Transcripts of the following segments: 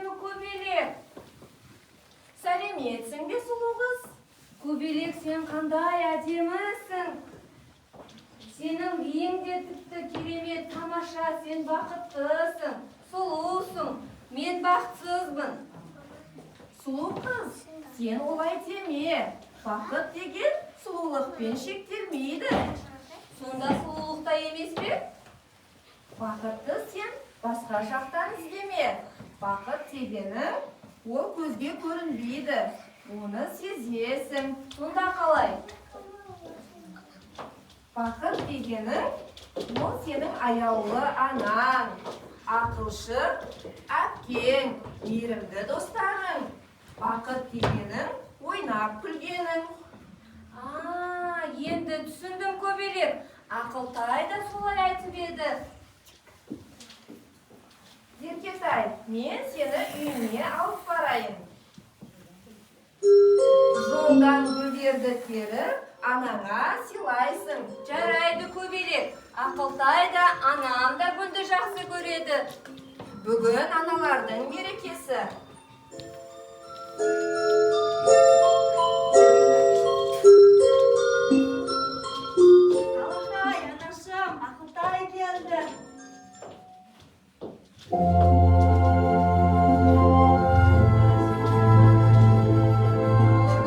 келдіңбі, Көбелек? Сәлеметсің бе, сұлу қыз? Көбелек, сен қандай әдемісің? Сенің ең де тіпті керемет, тамаша, сен бақыттысың, сұлусың. Мен бақытсызбын. Сұлу қыз, сен олай деме. Бақыт деген сұлулықпен шектелмейді. Сонда сұлулықта емес пе? Бақытты сен басқа жақтан іздеме. Бақыт дегені ол көзге көрінбейді. Оны сезесің. Сонда қалай? Бақыт дегені ол сенің аяулы анаң, ақылшы әпкең, мейірімді достарың. Бақыт дегенің ойнап күлгенің. Енді түсіндім, Көбелек. Ақылтай да солай айтып еді. Еркетай, мен сені үйіне алып барайын. Жолдан гүлдерді теріп, анаңа сыйлайсың. Жарайды, Көбелек. Ақылтай да, анам да гүлді жақсы көреді. Бүгін аналардың мерекесі. Алақай, анашым, Ақылтай келді.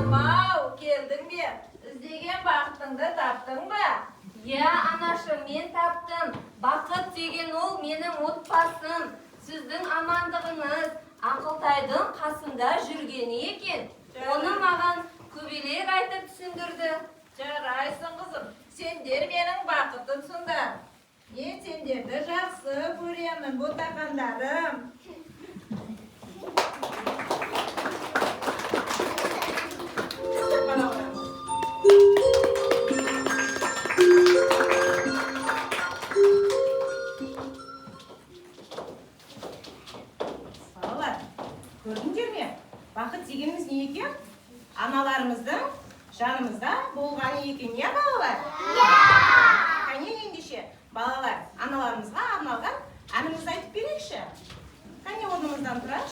Мау, келдің бе? Іздеген бақытыңды таптың ба? Я, анашым, мен таптым. Бақыт деген ол менің отбасым. Сіздің амандығыңыз Ақылтайдың қасында жүргені екен. Оны маған Көбелек айтып түсіндірді. Жарайсың, қызым. Сендер менің бақытымсыңдар. Мен сендерді жақсы көремін, ботақандарым. Балалар, көрдіңдер ме? Бақыт дегеніміз не екен? Аналарымыздың жанымызда болғаны екен, не балалар? Кәне ендеше, балалар, аналарымызға арналған әнімізді айтып берейікші. Кәне орнымыздан тұрайық.